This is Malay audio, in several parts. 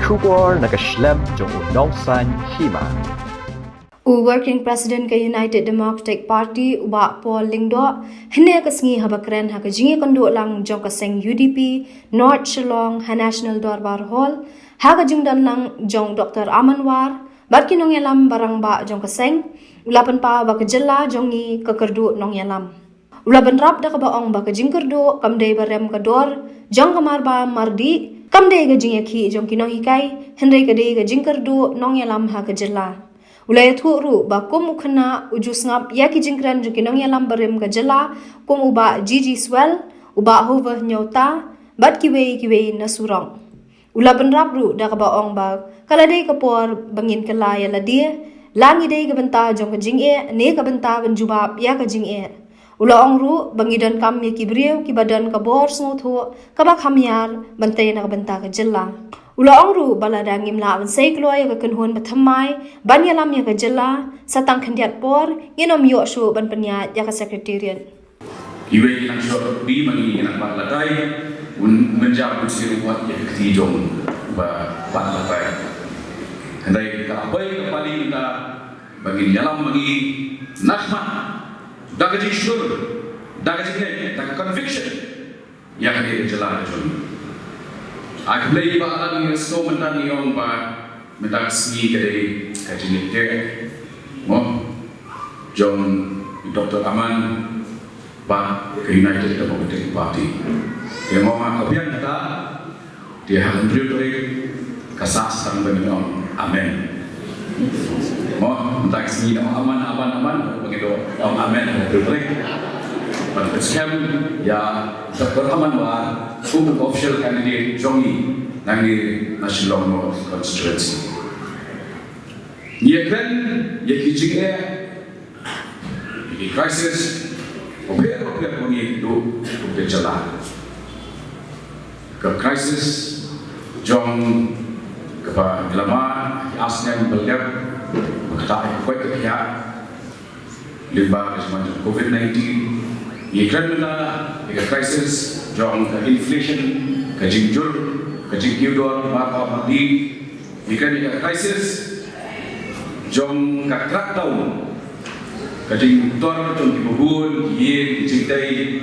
Shubor nakaslem jong unongsan hima. Working President ke United Democratic Party uba Paul Lingdo hene kasngi habakren ha kajingi kondo lang jong kaseng UDP North Shillong ha National Darbar Hall ha kajingdan lang jong Dr. Amanwar bat kinong yalam barang ba jong kaseng ulapan pa ba kajela jongi kekerdu nong yalam ulaban rap da kabaong ba kajingkerdu kamday barem kador jong kamar ba mardi kamday kajing yaki jong kinong hikai henry kadai kajingkerdu nong yalam ha kajela Ulaya thuru ba kum ukhna ujus ngap yaki jingkran jukinong yalam barim gajala kum uba Gigi Swell uba hova nyota bat kiwei na surong. Ula benrap ru da kabaong ba kaladai kapor bangin kala ya ladia langi dai kabenta jong kajing ne kabenta benjubab ya kajing Ula ong ru bangidan kam ya kibriu kibadan kabor snotho kabak hamyar bantai na kabenta gajala. Ula ongru balada ngimla say kloy ka kanhon bathamai ban yalam ya ka jela satang khandiat por yenom yo shu ban panya ya ka secretariat iwe yang shot bi mani yang bat latai menjab usiru wat ya kti jong ba bat latai handai ka abai ka paling ta bagi yalam bagi nakma daga jishur daga jine daga conviction ya ka jela jong Aku beli bahan yang semua mentan yang mentan seni kedai kajian dia, John Dr. Aman, ke United Democratic Party. Dia mau kapian kita, dia akan beri kasas dan benar. Amen. Mentan seni nama aman begitu. Amen. Beri. Pada sekarang ya Dr. Amanwar official candidate Jongi nangi National North constituency. Ia kan ia kijingnya ini crisis opera kami itu berjalan ke crisis Jong kepada lama asnya beliau berkata kuat kerja limbah semacam COVID-19 Ia kerana ia krisis jong inflation, kajingjur, kajingjudor, maka mandi. Ia kerana krisis jong kakrak tahun, kajingtor jong dibubun, ia dicintai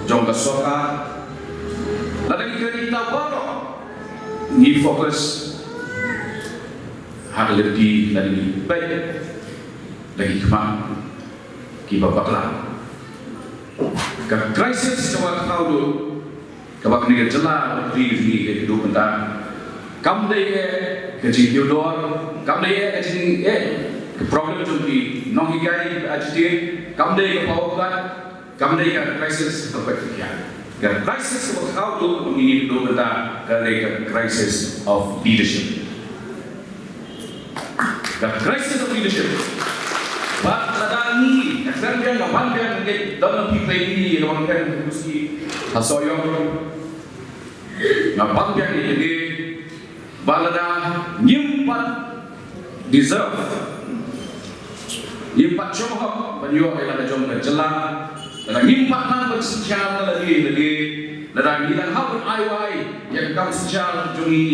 jong kasoka. Lalu ia kerana kita baru ni fokus hal lebih lagi baik, lagi kemak, kita bakal. Ke krisis kawak tahu tu, kawak ni jelas berdiri hidup entah. Kam dia kecil judor, kam dia kecil problem tu di nonghikai ajian, kam dia kepawat, kam dia krisis apa kerja. Ke krisis kawak tahu tu ini hidup entah kerana krisis of leadership. Ke krisis of leadership. Bat ladani, kerana dia ngapain dia dalam people ini ngapain mesti hasoyong ngapain dia ini balada nyimpat deserve nyimpat coba banyu ada jom berjelah ada nyimpat nang bersejarah lagi ada bilang how IY yang kamu sejarah jumi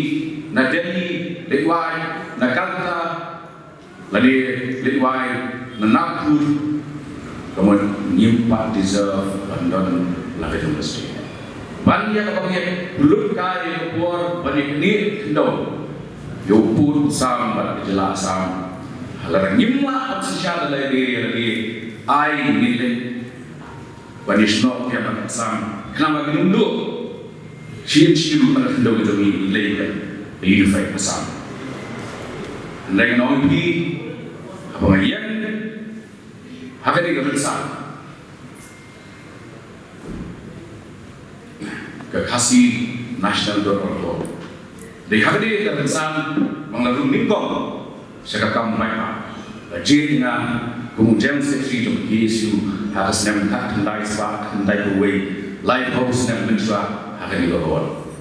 na Delhi liwai na Calcutta lagi liwai Nanapur, kemudian nyimpak deserve bandon lagi universiti. Banyak kemudian belum kali keluar banyak ni kendor. Yopur sam banyak jelas sam. Halang nyimpak sosial lagi ai nilai banyak snok yang banyak sam. Kenapa gendut? Cium banyak kendor itu nilai unify sam. Lagi orang ini apa yang Hak ini besar. Kekasih nasional Dorotho. Di hak ini besar mengalami mingkong. Sekarang mereka jadinya kemudian seksi untuk isu harus yang tak kendai sebab kendai kuwe live house yang mencuat hak ini Dorotho.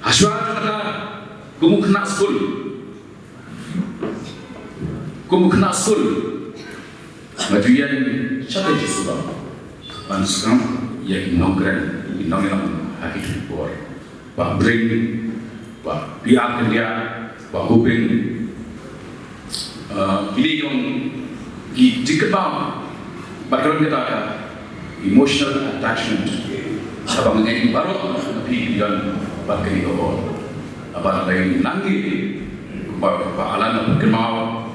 Asal kita kena school. Kena school. Majuan siapa yang sudah panskam yang inongkran inongilang hakik bor, pak bring ba pihak dia ba hubin ini yang jika background kita ka emotional attachment abang ngeng baru tapi dan bakri ko abang lain nangi ba alan kenal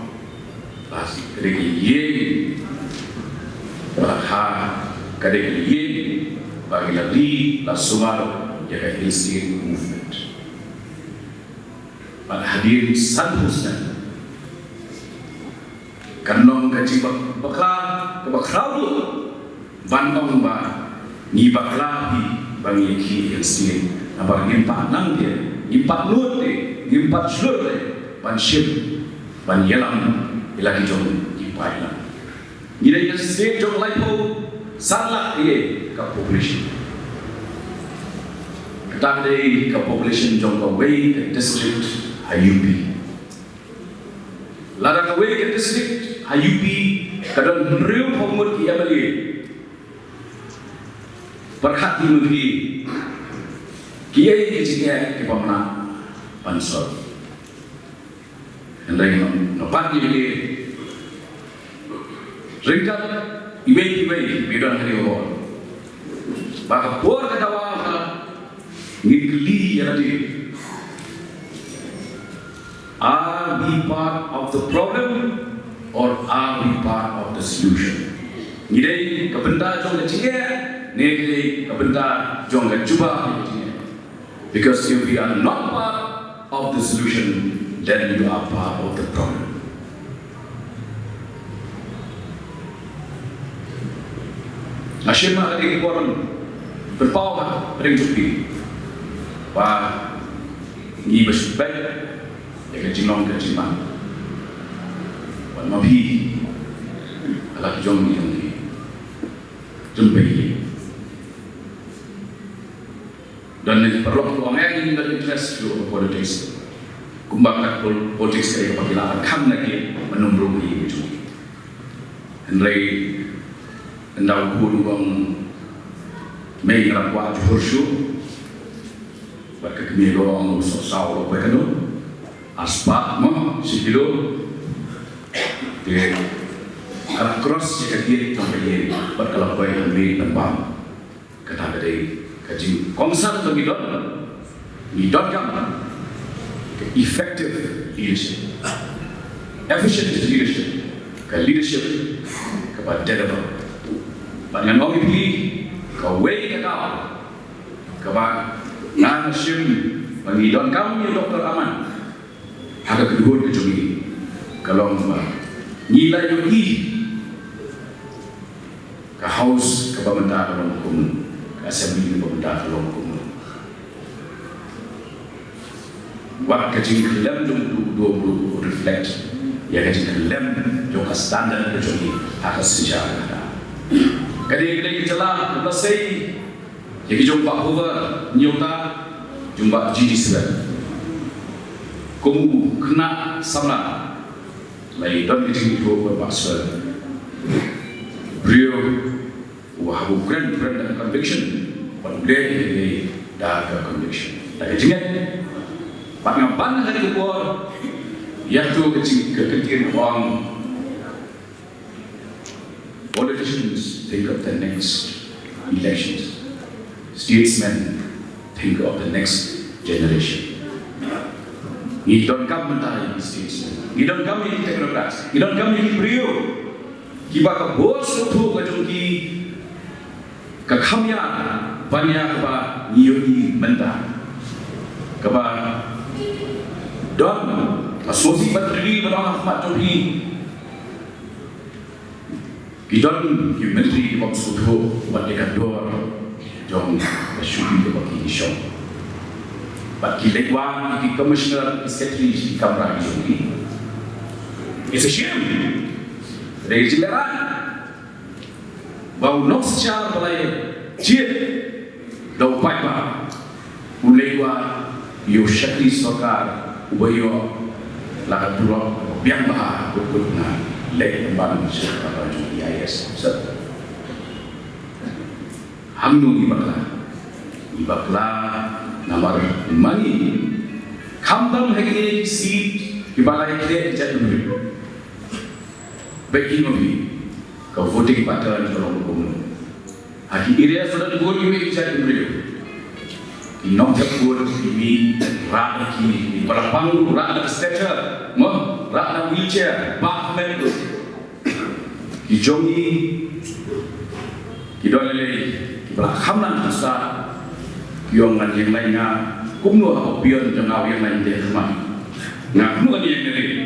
pasti kedek ye ba ha kedek ye bagi lagi la sumal jaga Hillside movement pada hadirin sanhusna kanong kaji bakla bandong ba ni bakla bangi ki Hillside abang ngimpa nang dia ngimpa lut ngimpa slur ban ship ban yelam ilagi jong ngimpa ilang ni Hillside jong lai po sanlak ye ka population Katade ka population jong ka way ka district IUP Lada ka way ka district IUP kadang real pemut ki amali perhati mudi kiai ki jingga ki pamna pansor andai no pati ni ringkat ibe bidan hari ho baka por ka dawa ngikli yadi are we part of the problem or are we part of the solution ngidai kabenda jong leciye ngidai kabenda jong juba because if we are not part of the solution then you are part of the problem asyima kadi koran berpawa ring jupi wa ngi besbek ya ke jinong ke jiman wa mabi ala jong ni jumpai dan ini perlu uang yang dari interest to politics kumbakat politics kayak apabila akan lagi menumbuhi itu Henry endau guru bang Mei ngapwa jurshu baka kemiro ang sosau lo bekano aspa mo sikilo de cross jika dia sampai berkelapai Henry tembam kata dari kaji konsal to midot kam effective leadership efficient leadership ke leadership kepada deliver dengan mau dipilih kau ke kau kebak nang sim bagi don kami Dr. Aman ada kedua kejungi kalau nilai yogi ke house ke pemerintah dalam hukum ke assembly pemerintah dalam hukum wak kejing kelam dua reflect ya kejing kelam joka standar kejungi atas sejarah kadang-kadang jelas belasai jadi jumpa over nyota jumpa GD7 kamu kena sama lagi dan kita itu bermaksud beliau wah bukan dan conviction boleh ini dah ke conviction lagi jangan pangapan hari keluar yang tu kecil orang politicians think of the next elections. Statesmen think of the next generation. You don't come mentai statesmen. You don't come in technocrats. You don't come in brio. Kiba ka bos tu ka jongki ka khamya banya ka niyoni menta. Ka ba don asosi batri ba Ahmad Johi Kita ni menteri di bawah suhu mereka dua jom bersyukur di bawah kisah. Bagi lekwan di komisioner sekretari di Kamara ini, it's a shame. Dari jelaran, bahawa nok secara belai jet, dah upaya ulekwan yo syakri sokar ubayo lakat dua biang bah berguna. Lek kembali secara baju IAS, hamnu ibaklah, nomor money Kambang hari seat di balai kita jadi dulu. Bagi mobil, kau voting pattern kalau kamu. Hati area sudah buat ini jadi dulu. Di nomor buat ini rakyat ini di balapang rakyat stretcher, mau rakyat wheelchair, bakmen tu. Di jongi, di dolele, di belakang nan besar, yang lainnya. Kumno apa pion jangaw yang lain dia rumah. Ngaku kan yang ini.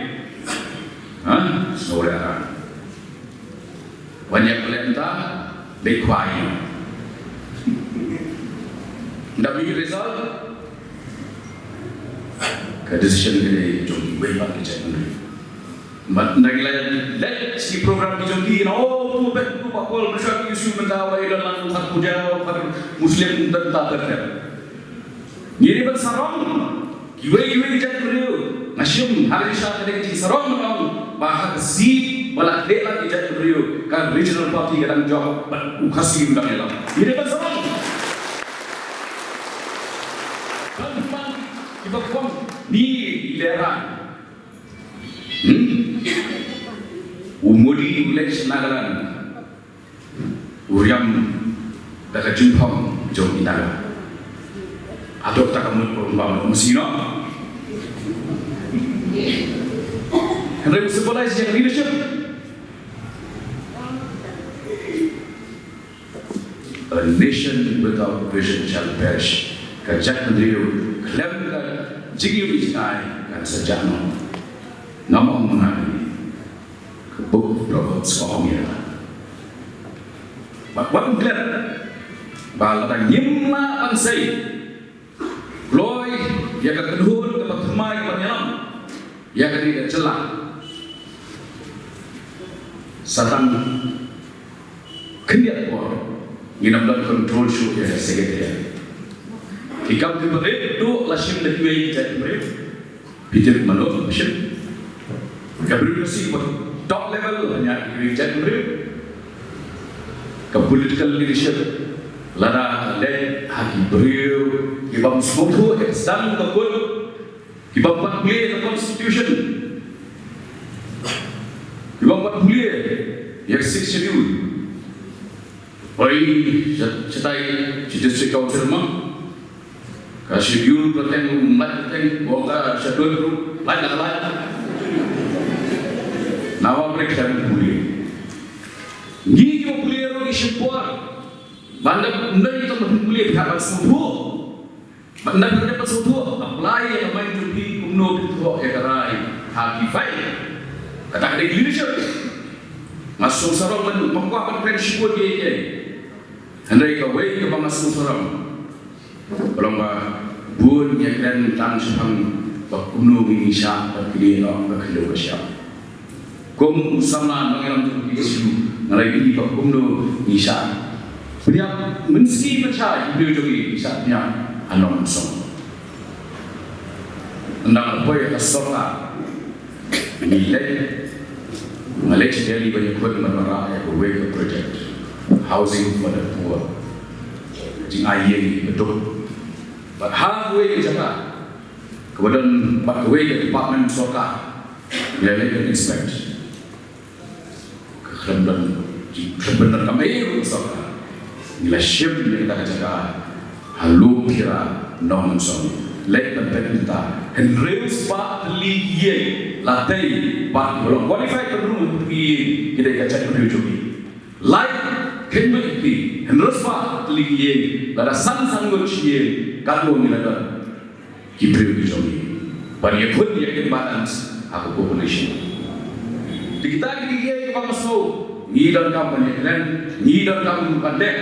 Saudara. Banyak pelenta bekwai. Ndak bagi result. Ke decision ini jom bebat kerja ini. Mat nagilay let si program di jom oh tu bet tu pakol bersama isu mentawai dalam satu jauh Muslim dan tak terkait. Ini pun sarong, kiwe jadi beliau. Nasyum hari Syah tadi kita sarong orang bahag si balak dela jadi beliau. Kan regional party kadang jawab ukasi undang elam. Ini pun sarong. Bang, kita kom ni leran. Umudi ulek nagaran. Uriam daga jumpong jom inaga. Atau tak kamu perempuan mesin nak? Hendak symbolize yang leadership. A nation without vision shall perish. Kerja mendiriu, klaim kan, jigiu isai kan sejauh nama mengenai kebuk Proverbs kehomir. Buat mungkin, bahagian nyimma ansai. Loy, ya ke kedua, ke pertama, ke penyelam, ya ke tiga celah. Satang kendiat pun, ginam dan control show ya segitu. Ikam di beri tu lasim lekui jadi beri, bijar malu lasim. Kabur nasi buat top level hanya lekui jadi beri. Ke political leadership, lada led haki beriu. Ibang semua extend ke kod, ibang buat boleh the constitution, ibang buat boleh yang 6 schedule. Oi, cetai district council mah, kalau schedule perteng umat perteng, boleh schedule tu lain. Nawa mereka boleh. Ni juga boleh orang isipuan, bandar benda itu boleh berapa semua. Benda dapat sesuatu, apply yang main jumpi kumno pintu ya karai haki fai. Kata ada leadership. Masuk sarong dan pengkuatan prinsip dia. Hendai kau wei ke masuk sarong. Kalau bun yang dan tang sepang kumno ini syak berkini nak berkilo kesyak. Kum sama mengelam jumpi isu nalai ini kumno ini syak. Dia meski mencari beliau jogi syaknya. Anom song. Ndang apa yang tersorot, nilai Malaysia Delhi banyak kuat menara yang berweg project housing for the poor. Jing ayah betul. But halfway ke Jakarta, kemudian halfway ke Department Sorka, nilai dan inspect. Kebenar kami itu Sorka, nilai ship nilai kita Jakarta. Halu kira non song lek penpenta henreus pa liye latai pa belum qualified perlu pergi kita kaca jogi like kenbeki henreus pa liye lada sang gochie kalau milada kipriu jogi bani pun dia ke balance aku population kita liye ke bangso ni dan kamu ni dan kamu pandek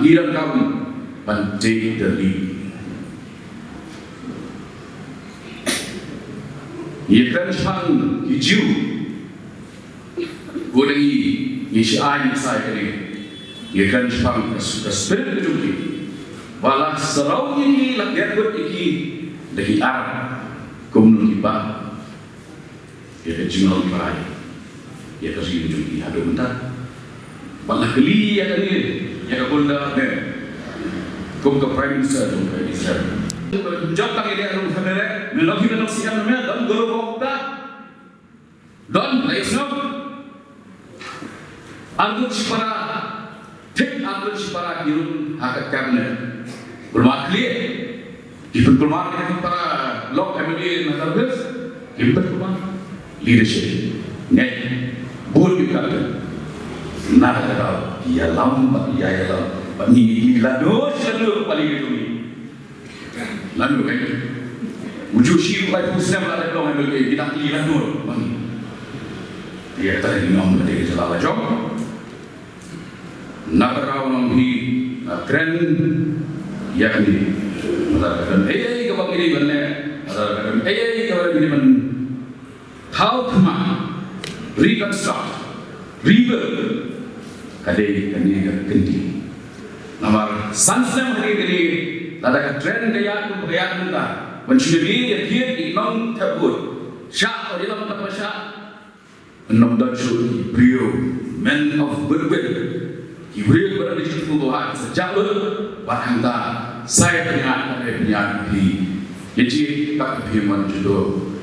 ni dan kamu Pantai dari ia kan sang hijau gorengi ia siai saya kali ia kan sang kespirit kejumpi balas serau ini lagian buat iki dari Arab komuniti bah ia kejungal perai ia kasih kejumpi ada bentar balas keli ia kali ia kabunda Kum ke Prime Minister Israel. Jawab tang ini anu kamera lagi dalam siang namanya dan golokta dan lainnya anggur sipara tek anggur sipara kirun hakat karena bermakli itu bermakli para lok MLA natabes itu bermakli leadership nek boleh kita nak ada dia lambat dia lambat ni lalu paling itu ni lalu kan wujud syirik lagi muslim ada kalau MLA kita pilih lalu bang dia tadi ngomong dari salah jom nak rawang hi keren yakni mengatakan kebab ini benar mengatakan kebab ini benar tahu cuma reconstruct rebuild kadai ganti namar sansam hari ini lada trend gaya kita mencuri dia imam tabur syak atau dalam tempat syak enam darjah beliau men of goodwill beliau berada di situ Tuhan sejak bahkan saya punya di jadi tak firman jodoh